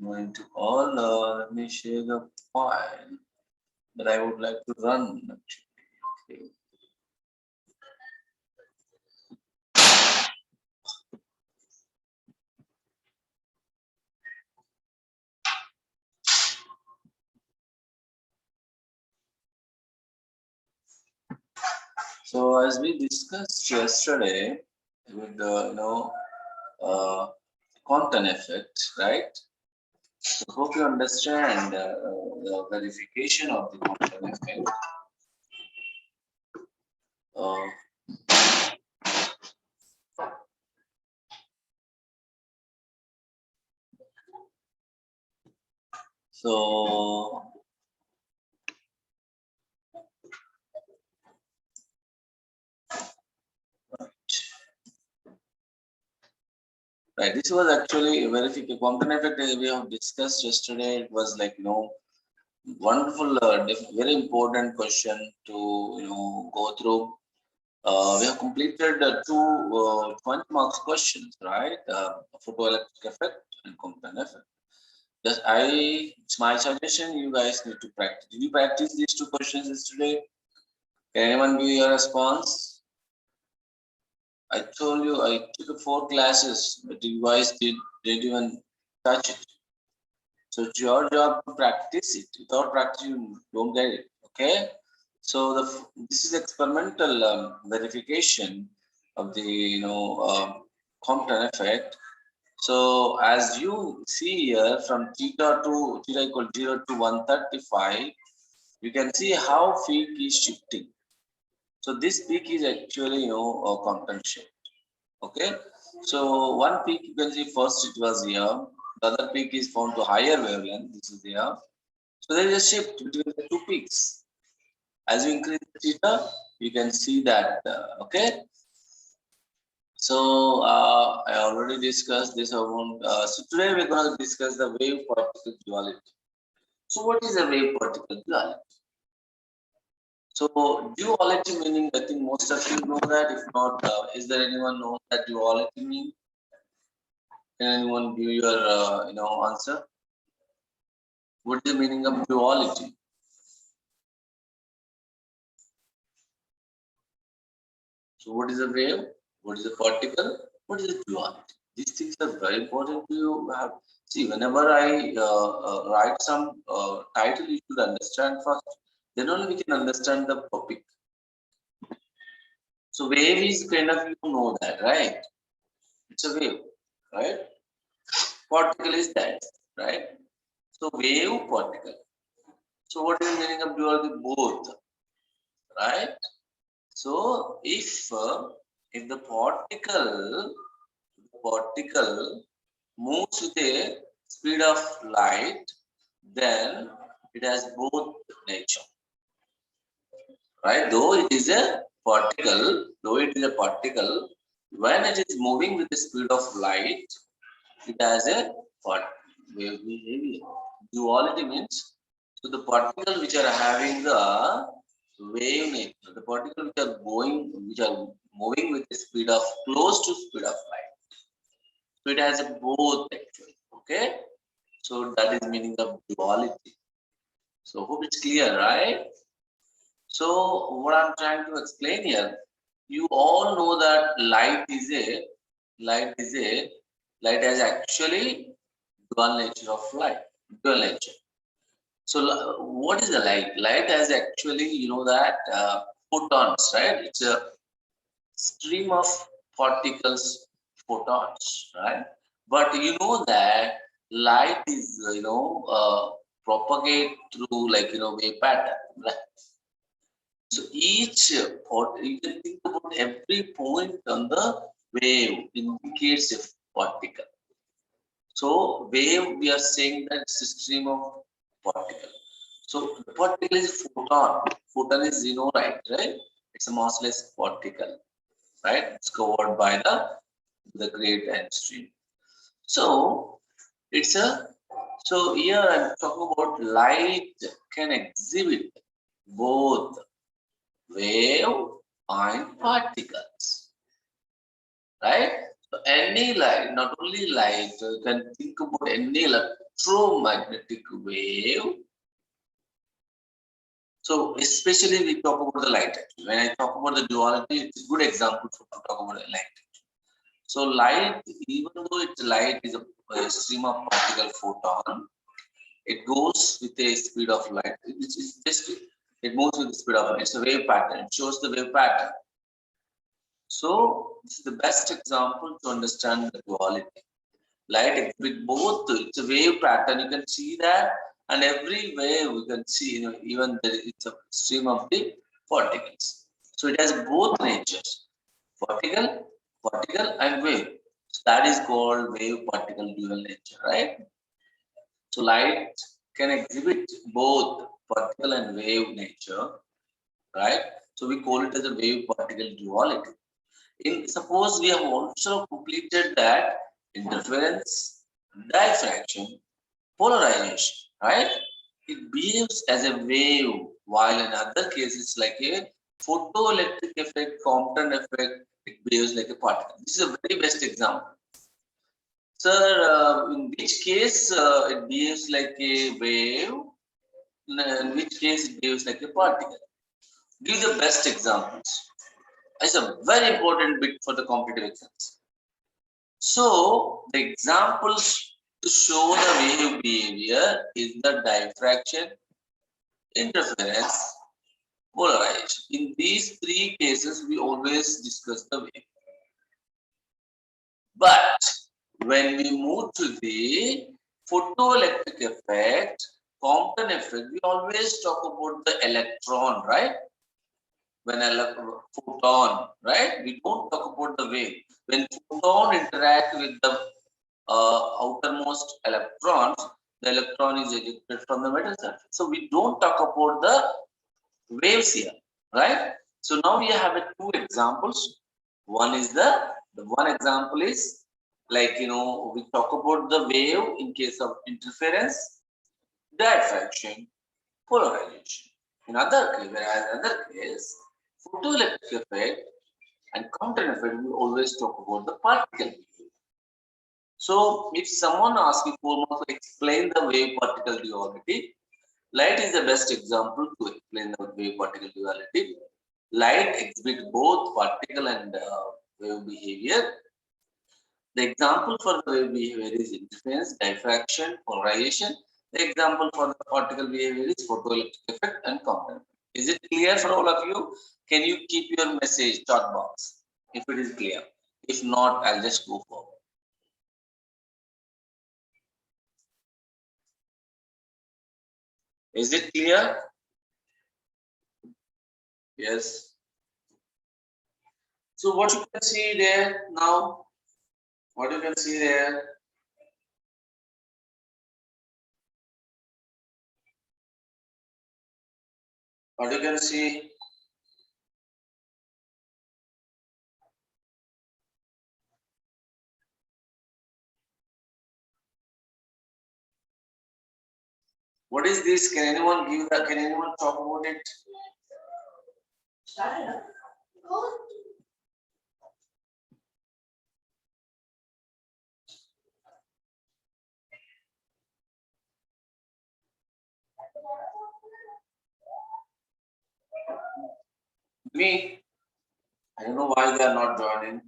going to all, let me share the file that I would like to run actually. Okay. So as we discussed yesterday with the Compton effect, right? So hope you understand the verification of the Compton effect. Uh, so right, this was actually a verification. Compton effect we have discussed yesterday. It was like wonderful, very important question to go through. We have completed two 20 marks questions, right? Photoelectric effect and Compton effect. Just it's my suggestion. You guys need to practice. Did you practice these two questions yesterday? Can anyone give your response? I told you I took 4 classes, but you guys didn't even touch it. So it's your job to practice it. Without practice, you don't get it. Okay. So this is experimental verification of the Compton effect. So as you see here, from theta equal 0 to 135, you can see how peak is shifting. So this peak is actually a Compton shift. Okay. So one peak you can see first it was here. The other peak is found to higher wavelength. This is here. So there is a shift between the two peaks. As you increase the theta, you can see that. Okay. So I already discussed this. So today we're going to discuss the wave particle duality. So what is a wave particle duality? So duality meaning, I think most of you know that. If not, is there anyone know that duality means? Can anyone give your answer? What is the meaning of duality? So what is a wave? What is a particle? What is a duality? These things are very important to you. See, whenever I write some title, you should understand first. Then only we can understand the topic. So wave is kind of, you know that, right? It's a wave, right? Particle is that, right? So wave, particle. So what is the meaning of duality? Both, right? So if the particle moves with a speed of light, then it has both nature, right? Though it is a particle, when it is moving with the speed of light, it has a wave behavior. Duality means, so the particles which are having the wave nature, the particles which are moving with the speed of close to speed of light. So it has a both actually. Okay. So that is meaning of duality. So hope it's clear, right? So what I'm trying to explain here, you all know that light has actually dual nature of light, dual nature. So what is the light? Light has actually, that photons, right? It's a stream of particles, photons, right? But you know that light is, propagate through wave pattern, right? So each you can think about every point on the wave indicates a particle. So wave, we are saying that it's a stream of particle. So the particle is photon. Photon is right? It's a massless particle, right? It's covered by the great Einstein. So it's so here I'm talking about light can exhibit both wave and particles, right? So any light, not only light, you can think about any light. electromagnetic wave. So especially we talk about the light. When I talk about the duality, it's a good example to talk about the light. So light, even though it's light is a stream of particle photon, it goes with a speed of light. It's just it moves with the speed of light. It's a wave pattern. It shows the wave pattern. So this is the best example to understand the duality. Light exhibit both. It's a wave pattern. You can see that, and every wave you can see. Even it's a stream of the particles. So it has both natures: particle, and wave. So that is called wave-particle dual nature, right? So light can exhibit both particle and wave nature, right? So we call it as a wave-particle duality. Suppose we have also completed that interference, diffraction, polarization, right? It behaves as a wave, while in other cases like a photoelectric effect, Compton effect, it behaves like a particle. This is a very best example. Sir, in which case it behaves like a wave, in which case it behaves like a particle? Give the best examples. It's a very important bit for the competitive exams. So the examples to show the wave behavior is the diffraction, interference, polarization. In these three cases, we always discuss the wave. But when we move to the photoelectric effect, Compton effect, we always talk about the electron, right? When a photon, right? We don't talk about the wave. When photon interact with the outermost electrons, the electron is ejected from the metal surface. So we don't talk about the waves here, right? So now we have two examples. One is the one example is like we talk about the wave in case of interference, diffraction, polarization. In other case, whereas other case, photoelectric effect and Compton effect, we always talk about the particle behavior. So if someone asks you to explain the wave particle duality, light is the best example to explain the wave particle duality. Light exhibits both particle and wave behavior. The example for the wave behavior is interference, diffraction, polarization. The example for the particle behavior is photoelectric effect and Compton effect. Is it clear for all of you? Can you keep your message chat box if it is clear? If not, I'll just go forward. Is it clear? Yes. So what you can see there now? What you can see there? What you can see? What is this? Can anyone give that? Can anyone talk about it? Me? I don't know why they are not joining.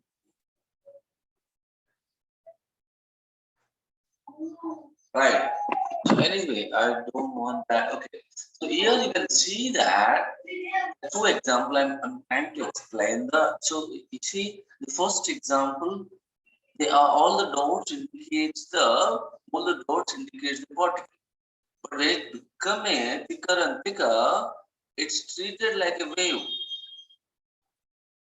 Right. So anyway, I don't want that. Okay. So here you can see that two example I'm trying to explain the. So you see the first example, they are all the dots indicates the particle. But when it become a thicker and thicker, it's treated like a wave.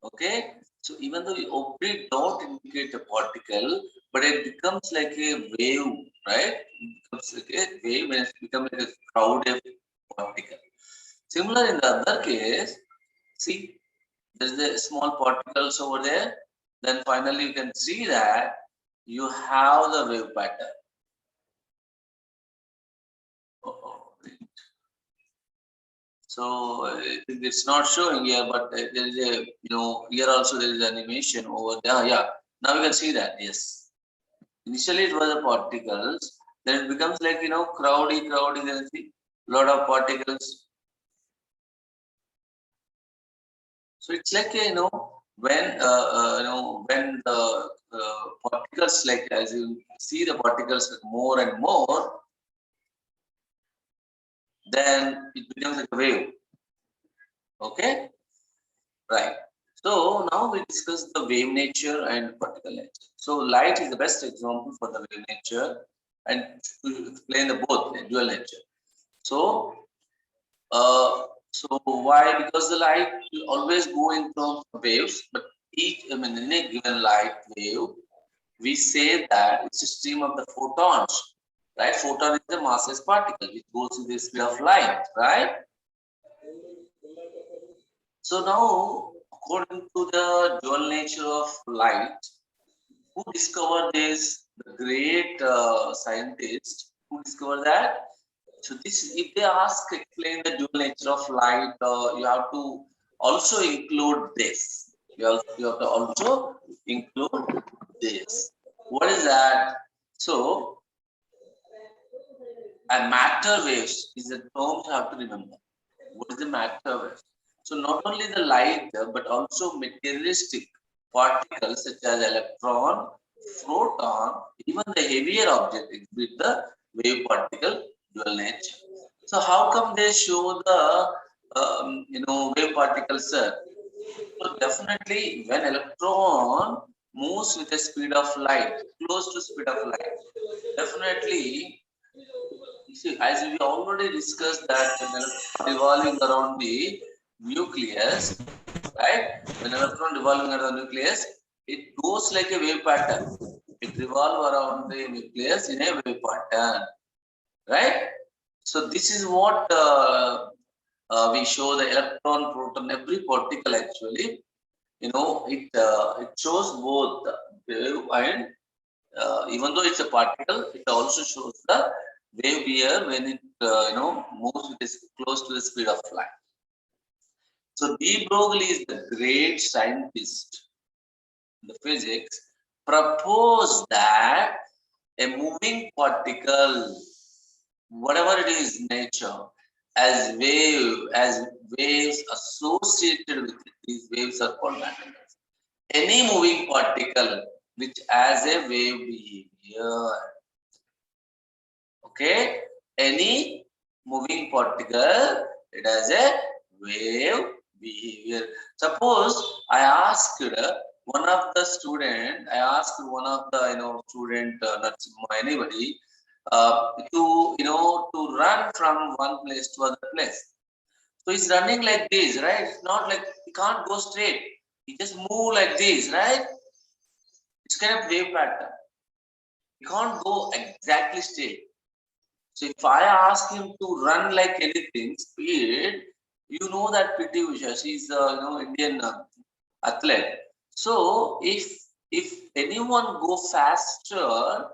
Okay. So even though every dot indicates a particle, but it becomes like a wave, right? It becomes like a wave when it becomes like a crowded particle. Similar in the other case, see, there's the small particles over there. Then finally you can see that you have the wave pattern. So it's not showing here, but there is a here also there is animation over there. Yeah, now you can see that. Yes, initially it was the particles, then it becomes like, crowdy, then see, lot of particles. So it's like, when when the particles, like as you see the particles more and more, then it becomes like a wave. Okay, right. So now we discuss the wave nature and particle nature. So light is the best example for the wave nature, and to explain the both dual nature. So why? Because the light will always go in terms of waves, but in a given light wave, we say that it's a stream of the photons, right? Photon is the massless particle which goes with the speed of light, right? So now, according to the dual nature of light, who discovered this? The great scientist who discovered that. So this, if they ask, explain the dual nature of light, you have to also include this. You have to also include this. What is that? So, a matter waves is a term you have to remember. What is the matter waves? So not only the light, but also materialistic particles such as electron, proton, even the heavier object with the wave particle dual nature. So how come they show the wave particles, sir? So definitely when electron moves with the speed of light, close to speed of light, definitely, you see, as we already discussed that when electron revolving around the nucleus, right? When electron revolving around the nucleus, it goes like a wave pattern. It revolves around the nucleus in a wave pattern, right? So this is what we show the electron, proton, every particle actually. It shows both wave and even though it's a particle, it also shows the wave here when it moves with close to the speed of light. So de Broglie is the great scientist in the physics, proposed that a moving particle, whatever it is nature, as waves associated with it, these waves are called matters. Any moving particle which has a wave behavior, okay, any moving particle, it has a wave behavior. Suppose I asked one of the student, student, anybody, to run from one place to other place. So he's running like this, right? It's not like he can't go straight. He just move like this, right? It's kind of wave pattern. He can't go exactly straight. So if I ask him to run like anything, speed, you know that PT Usha, she's Indian athlete. So if anyone go faster,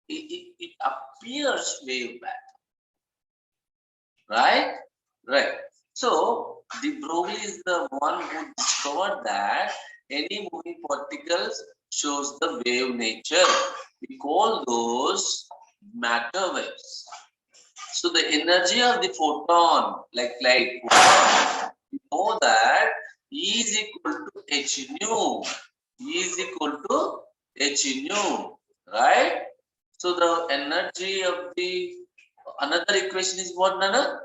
it appears wave pattern, right? Right. So de Broglie is the one who discovered that any moving particles shows the wave nature. We call those matter waves. So the energy of the photon, like light, we know that E is equal to h nu. E is equal to h nu, right? So the energy of the another equation is what, Nana?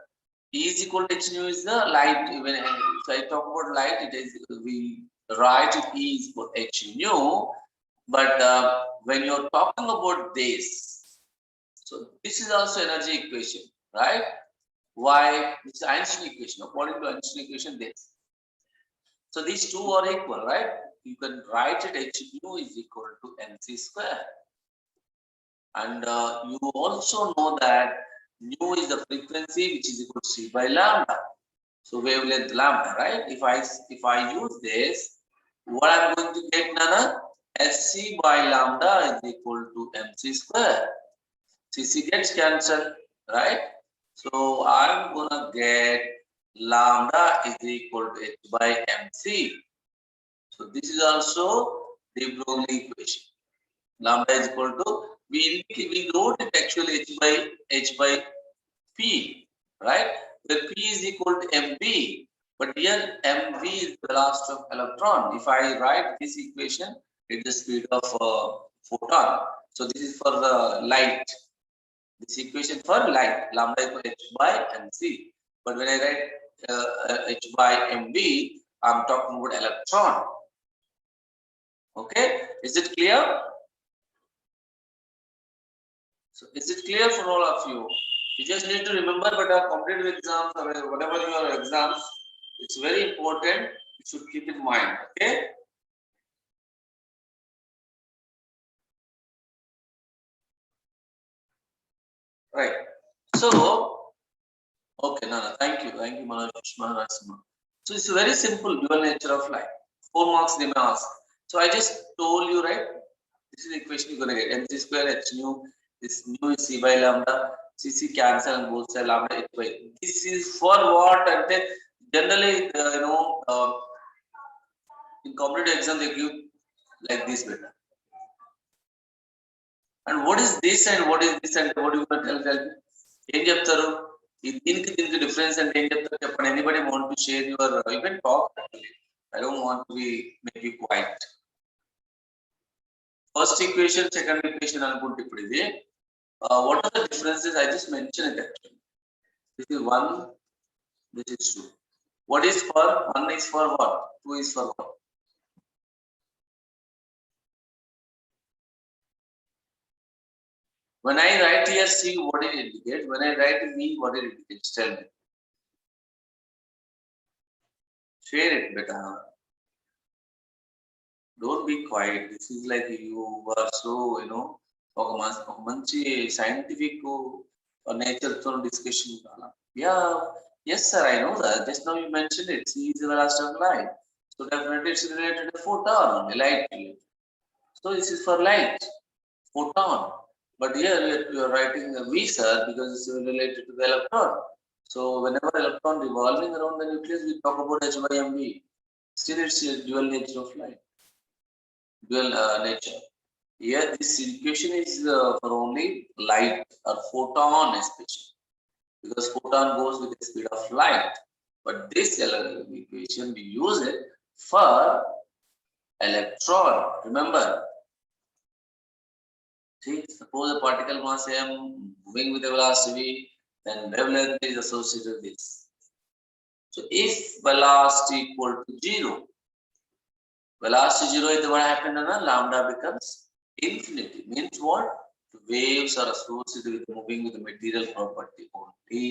E is equal to h nu is the light. When if I talk about light, it is we write E is equal to h nu. But when you're talking about this, so this is also energy equation, right? Why? It's Einstein equation. According to Einstein equation, this. So these two are equal, right? You can write it h nu is equal to mc square. And you also know that nu is the frequency which is equal to c by lambda. So wavelength lambda, right? If I use this, what I'm going to get, Nana? Sc by lambda is equal to mc square. Cc gets cancelled, right? So I'm gonna get lambda is equal to h by mc. So this is also de Broglie equation. Lambda is equal to, we wrote it actually h by p, right? Where p is equal to mv, but here mv is the velocity of electron. If I write this equation, it's the speed of photon. So this is for the light. This equation for light, lambda equal h by mc. But when I write h by mv, I'm talking about electron. Okay, is it clear? So is it clear for all of you? You just need to remember, but our competitive exams or whatever your exams, it's very important. You should keep in mind. Okay. Right. So, okay, Nana, thank you, Manoj. So it's a very simple dual nature of light. 4 marks they may ask. So I just told you, right? This is the equation you're gonna get. Mc square h nu. This nu is c by lambda. Cc cancel and both side lambda h by. This is for what? And then generally, in competitive exam they give like this better. And what is this and what is this and what you gonna tell me? ఏం చెప్తారు దీనికి difference అంటే ఏం చెప్తారు చెప్పండి. Anybody want to share your you can talk actually. I don't want to be make you quiet. First equation, second equation అనుకుంటే ఇప్పుడు ఇది what are the differences? I just mentioned it actually. This is 1, this is 2. What is for 1 is for what? 2 is for what? When I write here C, what did it indicate? When I write V, what did it indicate? Tell me. Share it better. Don't be quiet. This is like you are so, ఒక మంచి scientific nature తో discussion కావాలా. Yeah, yes sir, I know that. Just now you mentioned it. C is the velocity of light. So definitely it's related to photon, light. So this is for light, photon. But here you are writing V sir because it's related to the electron. So whenever electron revolving around the nucleus, we talk about h by mv. Still it's a dual nature of light. Dual nature. Here this equation is for only light or photon especially, because photon goes with the speed of light. But this equation we use it for electron. Remember, see, suppose a particle mass m moving with a velocity, then wavelength is associated with this. So if velocity equal to 0, velocity 0 is what happened, lambda becomes infinity. Means what? The waves are associated with moving with the material property only.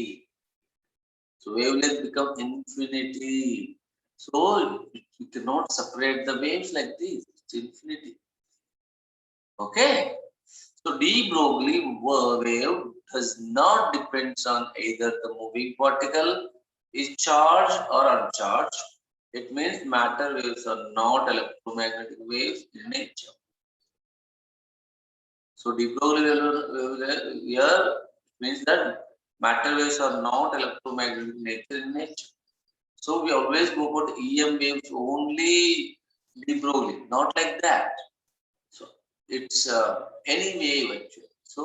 So wavelength become infinity. So you cannot separate the waves like this. It's infinity. Okay. So de Broglie wave does not depend on either the moving particle is charged or uncharged. It means matter waves are not electromagnetic waves in nature. So de Broglie wave here means that matter waves are not electromagnetic nature in nature. So we always go about EM waves only de Broglie, not like that. So it's any wave actually. So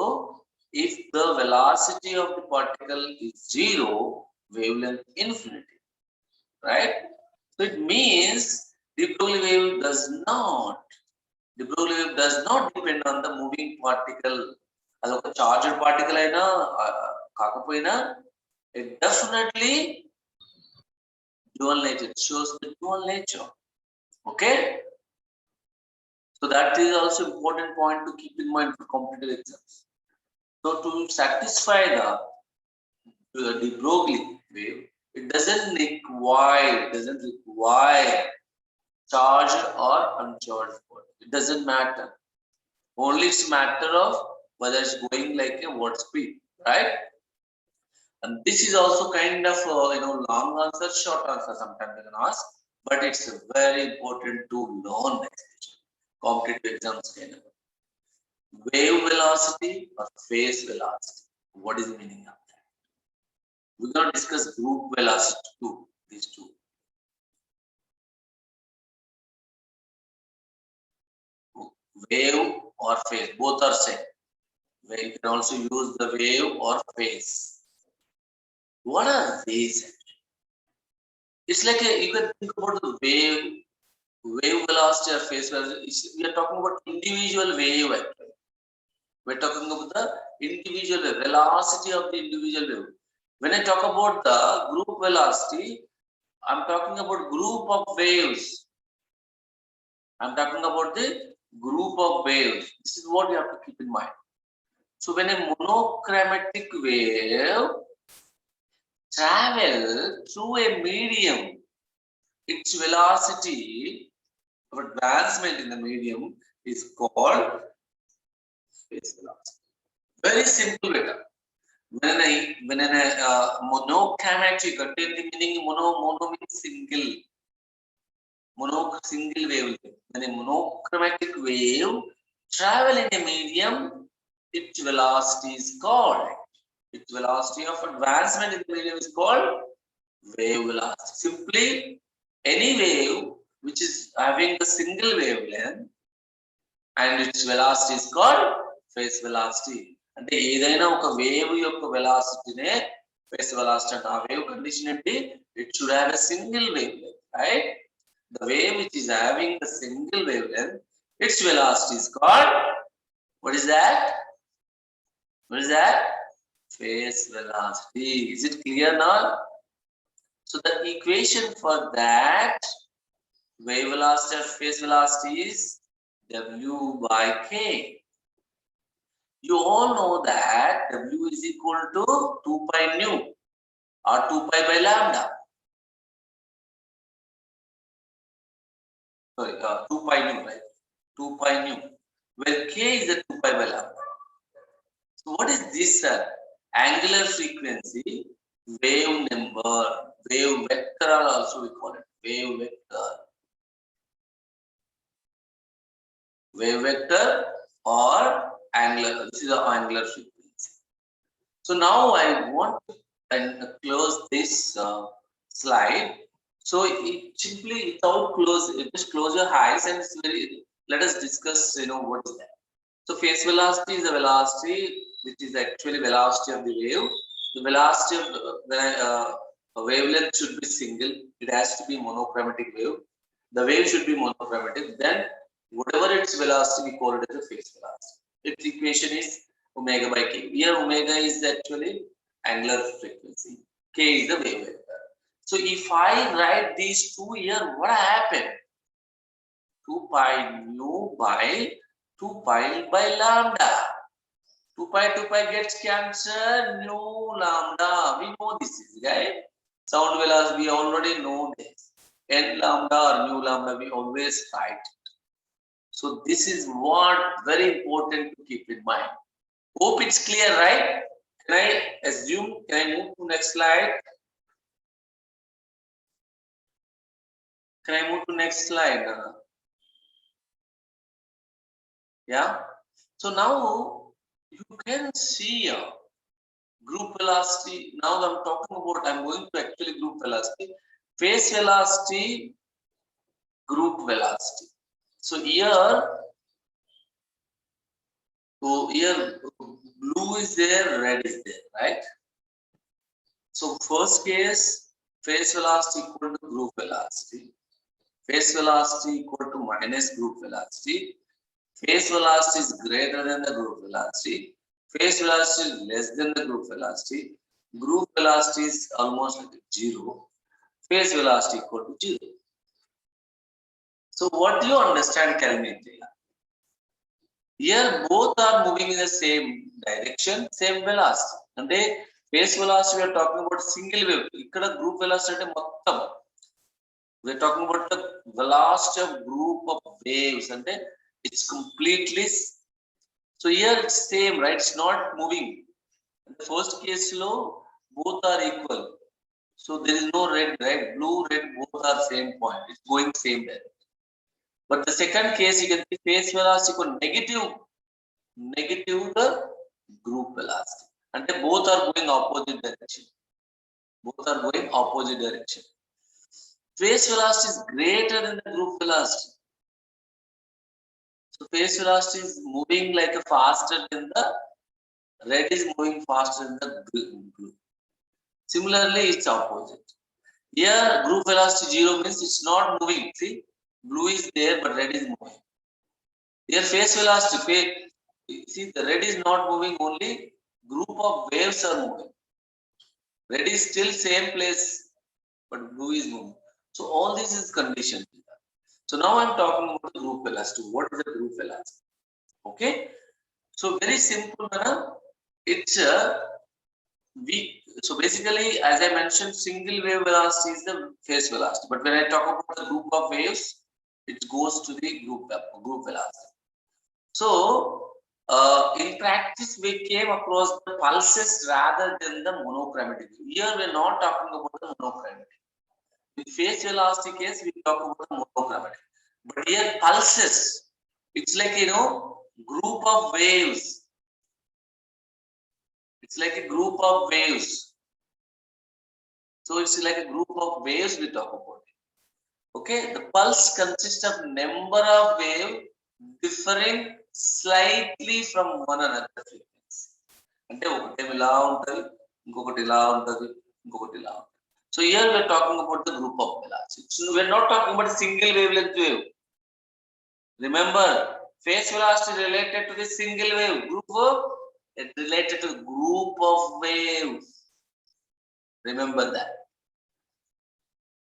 if the velocity of the particle is 0, wavelength infinity, right? So it means de Broglie wave does not depend on the moving particle. As a charged particle aina kakapoina, it definitely dual nature. It shows the dual nature. Okay. So that is also important point to keep in mind for competitive exams. So to satisfy the de Broglie wave, it doesn't require charged or uncharged particle. It doesn't matter. Only it's matter of whether it's going like a what speed, right? And this is also kind of long answer, short answer. Sometimes you can ask, but it's very important to learn competitive exams. Wave velocity or phase velocity. What is the meaning of that? We're going to discuss group velocity too. These two. Wave or phase, both are same. where you can also use the wave or phase. What are these? It's like you can think about the wave velocity or phase velocity. We are talking about individual wave actually. We're talking about the individual wave, velocity of the individual wave. When I talk about the group velocity, I'm talking about group of waves. I'm talking about the group of waves. This is what you have to keep in mind. So when a monochromatic wave travels through a medium, its velocity of advancement in the medium is called phase velocity. Very simple beta. When a monochromatic, meaning mono means single wavelength. When a monochromatic wave travel in a medium, its velocity is called. Its velocity of advancement in the medium is called wave velocity. Simply, any wave which is having a single wavelength and its velocity is called phase velocity. అంటే ఏదైనా ఒక wave యొక్క వెలాసిటీనే face velocity అంటే ఆ wave condition ఏంటి it should have a single wave length right the wave which is having the single wavelength its velocity is called what is that phase velocity. Is it clear now? So the equation for that wave velocity or phase velocity is W by K. You all know that W is equal to 2 pi nu or 2 pi by lambda. Sorry, 2 pi nu, right? 2 pi nu. Where K is the 2 pi by lambda. So what is this? Angular frequency, wave number, wave vector also we call it. Wave vector. Wave vector or angular. This is the angular frequency. So now I want to close this slide. So it simply without close, just close your eyes and let us discuss. What is that? So phase velocity is the velocity which is actually velocity of the wave. The velocity of the wavelength should be single. It has to be monochromatic wave. The wave should be monochromatic. Then whatever its velocity, we call it as a phase velocity. Its equation is omega by k. Here omega is actually angular frequency. K is the wave vector. So if I write these two here, what happened? 2 pi nu by 2 pi by lambda. 2 pi gets cancelled. Nu lambda. We know this is right. Sound velocity, we already know this. N lambda or nu lambda, we always write. So this is what very important to keep in mind. Hope it's clear, right? Can I assume? Can I move to next slide? Can I move to next slide? Yeah. So now you can see group velocity. Now I'm talking about. I'm going to actually group velocity, phase velocity, group velocity. So here blue is there, red is there, right? So first case, phase velocity equal to group velocity. Phase velocity equal to minus group velocity. Phase velocity is greater than the group velocity. Phase velocity is less than the group velocity. Group velocity is almost like 0. Phase velocity equal to 0. So what do you understand, Kalmiti? Here both are moving in the same direction, same velocity. And phase velocity we are talking about single wave. Ikkada group velocity ante mottam. We are talking about the velocity of group of waves. And it's completely. So here it's same, right? It's not moving. In the first case low, both are equal. So there is no red, right? Blue, red, both are same point. It's going same direction. But the second case, you can see phase velocity equal negative the group velocity. And both are going opposite direction. Both are going opposite direction. Phase velocity is greater than the group velocity. So phase velocity is moving like a faster than the Red is moving faster than the blue. Similarly, it's opposite. Here, group velocity 0 means it's not moving. See, blue is there, but red is moving. Here, phase velocity, see, the red is not moving, only group of waves are moving. Red is still same place, but blue is moving. So all this is conditioned. So now I'm talking about the group velocity. What is the group velocity? Okay. So very simple, Madam. It's so basically, as I mentioned, single wave velocity is the phase velocity. But when I talk about the group of waves, it goes to the group velocity. So in practice, we came across the pulses rather than the monochromatic. Here we're not talking about the monochromatic. In phase velocity case, we talk about the monochromatic. But here pulses, it's like, group of waves. It's like a group of waves. So it's like a group of waves we talk about. Okay, the pulse consists of number of waves differing slightly from one another frequency. అంటే ఒకటి ఇలా ఉంటది, ఇంకొకటి ఇలా ఉంటది, ఇంకొకటి ఇలా ఉంటది. So here we are talking about the group of velocity. So we are not talking about a single wavelength wave. Remember, phase velocity related to the single wave. Group of it related to group of waves. Remember that.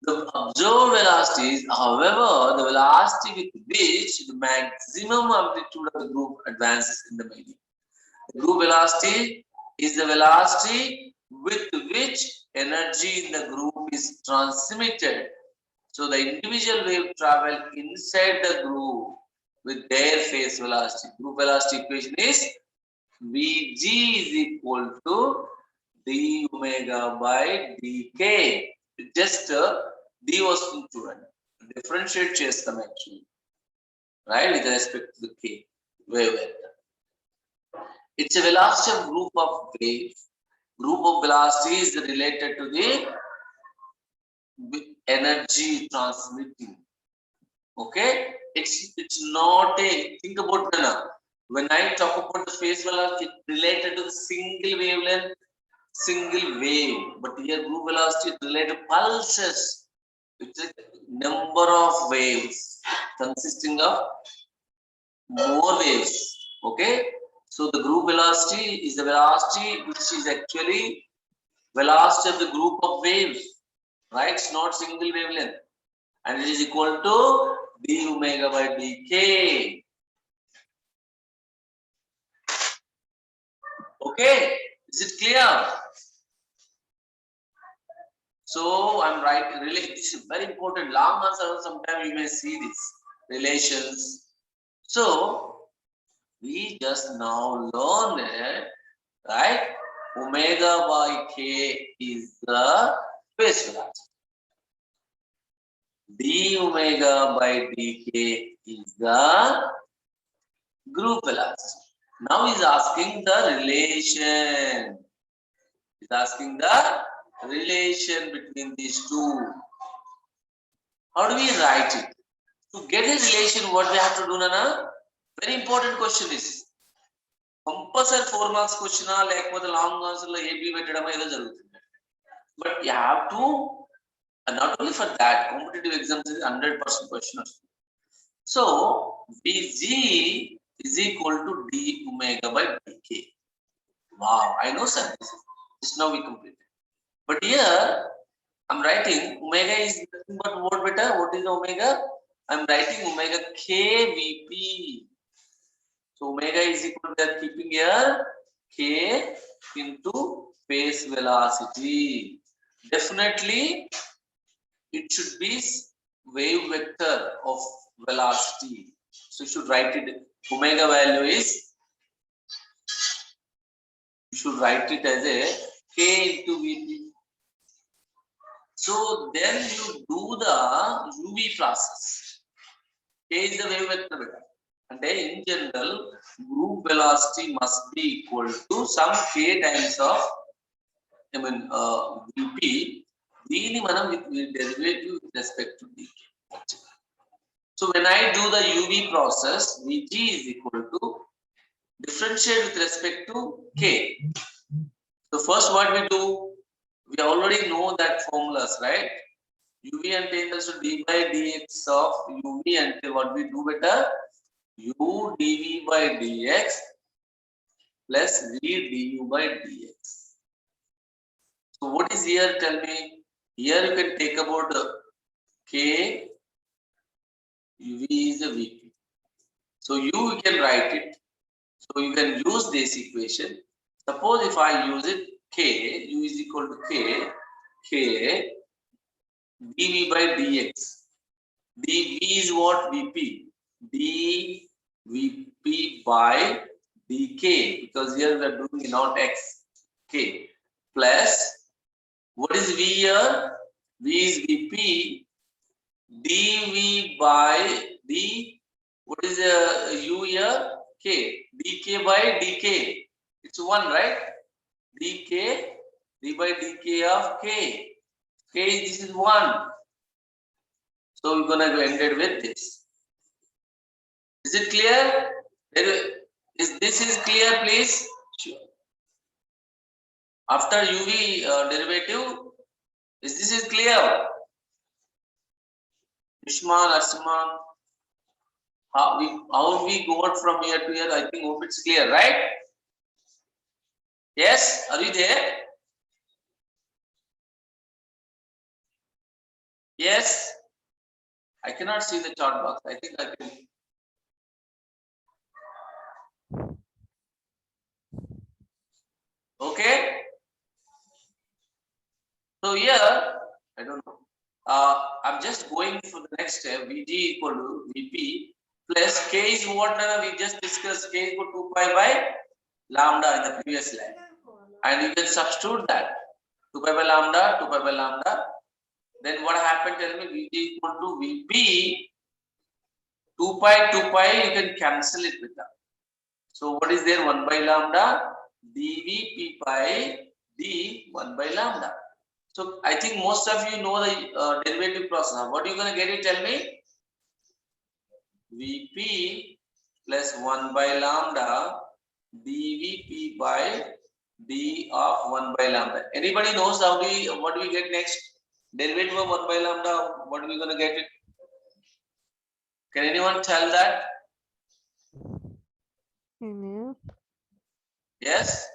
The observed velocity is, however, the velocity with which the maximum amplitude of the group advances in the medium. The group velocity is the velocity with which energy in the group is transmitted. So the individual wave travel inside the group with their phase velocity. Group velocity equation is Vg is equal to d omega by dk. Just d was చూడండి, differentiate చేస్తాం actually, right, with respect to the k wave vector. It's a velocity of group of waves. Group of velocity is related to the energy transmitting. Okay, it's not a, think about it now. When I talk about the phase velocity, it's related to the single wavelength, single wave. But here group velocity is related to pulses. It's a number of waves consisting of more waves. Okay, so the group velocity is the velocity which is actually velocity of the group of waves, right? It's not single wavelength, and it is equal to d omega by dk. Okay, is it clear? So I'm right. Really, this is very important. Long answer. Sometimes you may see these relations. So we just now learned it, right? Omega by k is the phase velocity. D omega by dk is the group velocity. Now he's asking the relation. He's asking the relation between these two. How do we write it? To get a relation, what we have to do, Nana? Very important question is. Compulsory 4 marks question, like long answer, AB but you have to, and not only for that, competitive exams is 100% question. So Vg is equal to d omega by dk. Wow, I know, sir. This now we completed. But here I'm writing omega is nothing but what beta? What is omega? I'm writing omega kvp. So omega is equal to, keeping here k into phase velocity. Definitely it should be wave vector of velocity. So you should write it. Omega value is, you should write it as a k into vp. So then you do the UV process. K is the wave vector. And in general, group velocity must be equal to some k times of, Vp. Dini manam with derivative with respect to dk. So when I do the UV process, Vg is equal to differentiate with respect to K. So first what we do, we already know that formulas, right? UV and equals to d by dx of UV until what we do better? U dV by dx plus V du by dx. So what is here? Tell me. Here you can take about K, UV is a VP. So you can write it. So you can use this equation. Suppose if I use it, K, U is equal to K dV by dx. dV is what? Vp. dVp by dk, because here we are doing not x. K plus, what is V here? V is Vp dV by d, what is U here? K. dk by dk. It's 1, right? dk, d by dk of k. K, this is 1. So we're gonna go ended with this. Is it clear? Is this clear, please? Sure. After UV derivative, this is clear? Ishman, Asma, how we got from here to here? I think hope it's clear, right? Yes, are you there? Yes. I cannot see the chart box. I think I can. Okay. So here, I don't know. I'm just going for the next step. Vg equal to Vp plus K is what we just discussed. K equal to 2 pi by lambda in the previous line. And you can substitute that. 2 pi by lambda, 2 pi by lambda. Then what happened? Tell me, Vg equal to Vp. 2 pi, you can cancel it with that. So what is there? 1 by lambda dVp pi d 1 by lambda. So I think most of you know the derivative process. What are you going to get it? Tell me. Vp plus 1 by lambda dVp by d of 1 by lambda. Anybody knows what do we get next? Derivative of 1 by lambda. What are we going to get it? Can anyone tell that? Yes.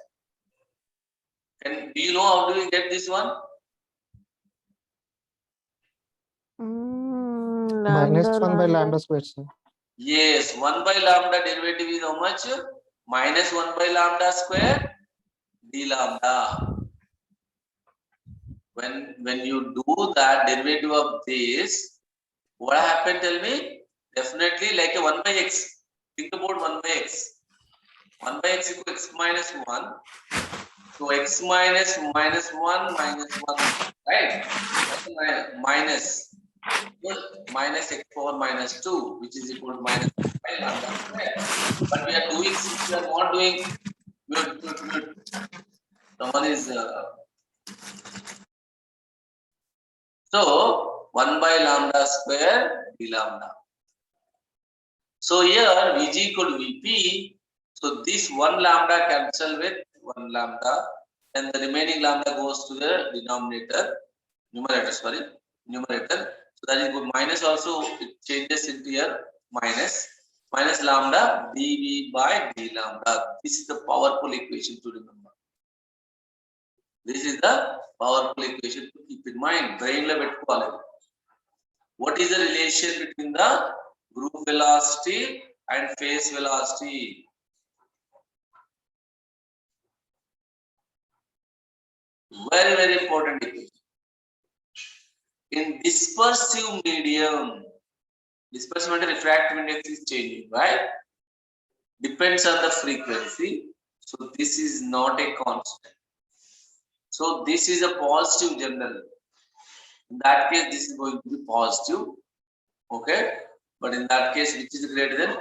Do you know how do we get this one? Minus 1 by lambda square, sir. Yes, 1 by lambda derivative is how much? Minus 1 by lambda square d lambda. When you do that derivative of this, what happened? Tell me. Definitely like a 1 by x. Think about 1 by x. 1 by x equals x minus 1. So x minus 1 minus 1, right? Minus x power minus 2, which is equal to minus 1 by lambda square. But we are doing, since we are not doing good. Someone is so 1 by lambda square d lambda. So here Vg equal to Vp. So this 1 lambda cancel with 1 lambda, and the remaining lambda goes to the numerator. So that is good. Minus also it changes into here minus lambda dV by d lambda. This is the powerful equation to remember. This is the powerful equation to keep in mind. Brain lo pettukovali. What is the relation between the group velocity and phase velocity? Very, very important equation. In dispersive medium, dispersive and refractive index is changing, right? Depends on the frequency. So this is not a constant. So this is a positive general. In that case, this is going to be positive. Okay. But in that case, which is greater than